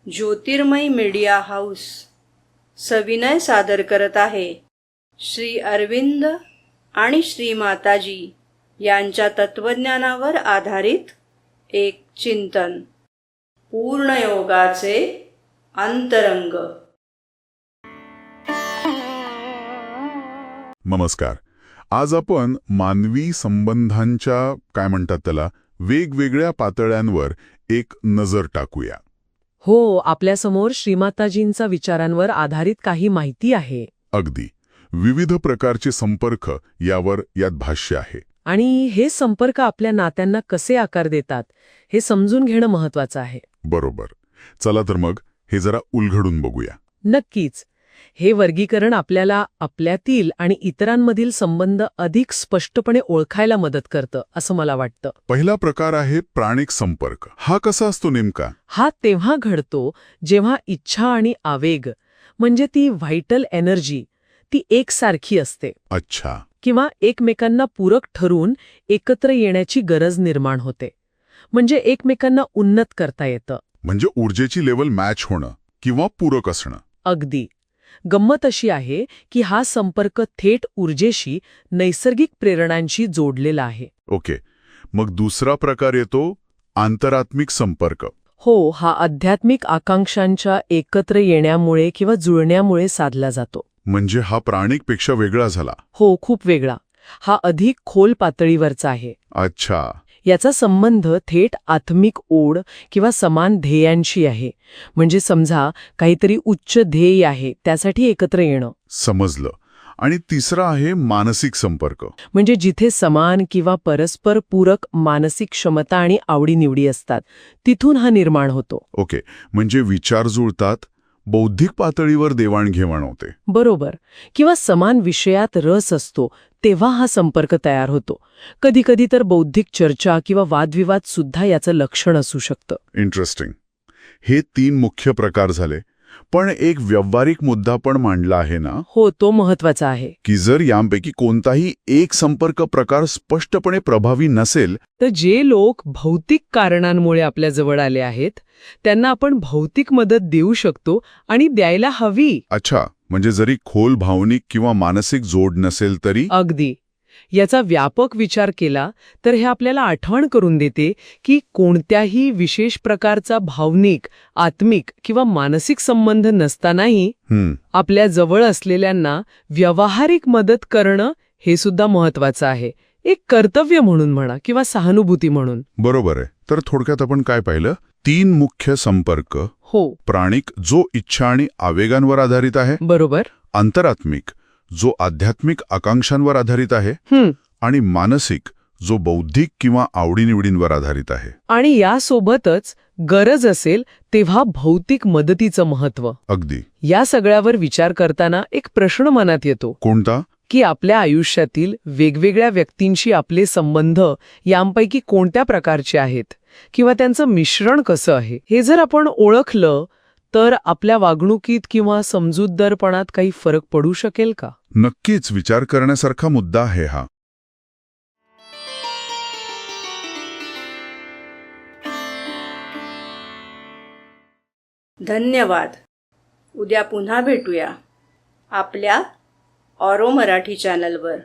ज्योतिर्मय media house सविनय सादर करत आहे श्री अरविंद आणि श्री माताजी यांच्या तत्वज्ञानावर आधारित एक चिंतन, पूर्णयोगाचे अंतरंग. नमस्कार. आज आपण मानवी संबंधांच्या त्याला वेगवेगळ्या पातळ्यांवर एक नजर टाकूया. हो, आपल्यासमोर श्रीमाताजींचा विचारांवर आधारित काही माहिती आहे. अगदी विविध प्रकारचे संपर्क यात भाष्य आहे. आणि हे संपर्क आपल्या नात्यांना कसे आकार देतात हे समजून घेणं महत्वाचं आहे. बरोबर. चला तर मग हे जरा उलगडून बघूया. नक्कीच. हे वर्गीकरण आपल्याला आपल्यातील आणि इतरांमधील संबंध अधिक स्पष्टपणे ओळखायला मदत करतं, असं मला वाटतं. पहिला प्रकार आहे प्राणिक संपर्क. हा कसा असतो नेमका? हा तेव्हा घडतो जेव्हा इच्छा आणि आवेग, म्हणजे ती व्हायटल एनर्जी, ती एकसारखी असते. अच्छा. किंवा एकमेकांना पूरक ठरून एकत्र येण्याची गरज निर्माण होते. म्हणजे एकमेकांना उन्नत करता येतं. म्हणजे ऊर्जेची लेवल मॅच होणं किंवा पूरक असणं. अगदी. गंमत अशी आहे की हा संपर्क थेट ऊर्जेशी, नैसर्गिक प्रेरणांशी जोडलेला आहे. ओके. मग दुसरा प्रकार येतो आंतरात्मिक संपर्क. हो, हा आध्यात्मिक आकांक्षांच्या एकत्र येण्यामुळे किंवा जुळण्यामुळे साधला जातो. म्हणजे हा प्राणिकपेक्षा वेगळा झाला. हो, खूप वेगळा. हा अधिक खोल पातळीवरचा आहे. अच्छा. याचा संबंध थेट आत्मिक ओढ किंवा समान ध्येयांशी आहे. म्हणजे समजा काहीतरी उच्च ध्येय आहे, त्यासाठी एकत्र येणं. समजलं. आणि तिसरा आहे मानसिक संपर्क. म्हणजे जिथे समान किंवा परस्पर पूरक मानसिक क्षमता आणि आवडीनिवडी असतात, तिथून हा निर्माण होतो. ओके. म्हणजे विचार जुळतात, बौद्धिक पातळीवर देवाणघेवाण होते. बरोबर. किंवा समान विषयात रस असतो, तेव्हा हा संपर्क तयार होतो. कधीकधी तर बौद्धिक चर्चा किंवा वादविवाद सुद्धा याचं लक्षण असू शकतं. इंटरेस्टिंग. हे 3 मुख्य प्रकार झाले. पण एक व्यावहारिक मुद्दा पण मांडला आहे ना? हो, तो महत्वाचा आहे. की जर यांपैकी कोणताही एक संपर्क प्रकार स्पष्टपणे प्रभावी नसेल, तर जे लोक भौतिक कारणांमुळे आपल्या जवळ आले आहेत, त्यांना आपण भौतिक मदत देऊ शकतो आणि द्यायला हवी. अच्छा. म्हणजे जरी खोल भावनिक किंवा मानसिक जोड नसेल तरी? अगदी. याचा व्यापक विचार केला तर हे आपल्याला आठवण करून देते की कोणत्याही विशेष प्रकारचा भावनिक, आत्मिक किंवा मानसिक संबंध नसतानाही आपल्या जवळ असलेल्यांना व्यावहारिक मदत करणं हे सुद्धा महत्वाचं आहे. एक कर्तव्य म्हणून म्हणा किंवा सहानुभूती म्हणून. बरोबर आहे. तर थोडक्यात आपण काय पाहिलं? 3 मुख्य संपर्क. हो. प्राणिक, जो इच्छा आणि आवेगांवर आधारित आहे. बरोबर. आंतरात्मिक, जो आध्यात्मिक आकांक्षांवर आधारित आहे. आणि मानसिक, जो बौद्धिक किंवा आवडीनिवडींवर आधारित आहे. आणि यासोबतच गरज असेल तेव्हा भौतिक मदतीचं महत्त्व. अगदी. या सगळ्यावर विचार करताना एक प्रश्न मनात येतो. कोणता? की आपल्या आयुष्यातील वेगवेगळ्या व्यक्तींशी आपले संबंध यांपैकी कोणत्या प्रकारचे आहेत किंवा त्यांचं मिश्रण कसं आहे. हे जर आपण ओळखलं तर आपल्या वागणुकीत किंवा समजूतदारपणात काही फरक पडू शकेल का? नक्कीच विचार करण्यासारखा मुद्दा आहे हा. धन्यवाद. उद्या पुन्हा भेटूया आपल्या ऑरो मराठी चॅनलवर.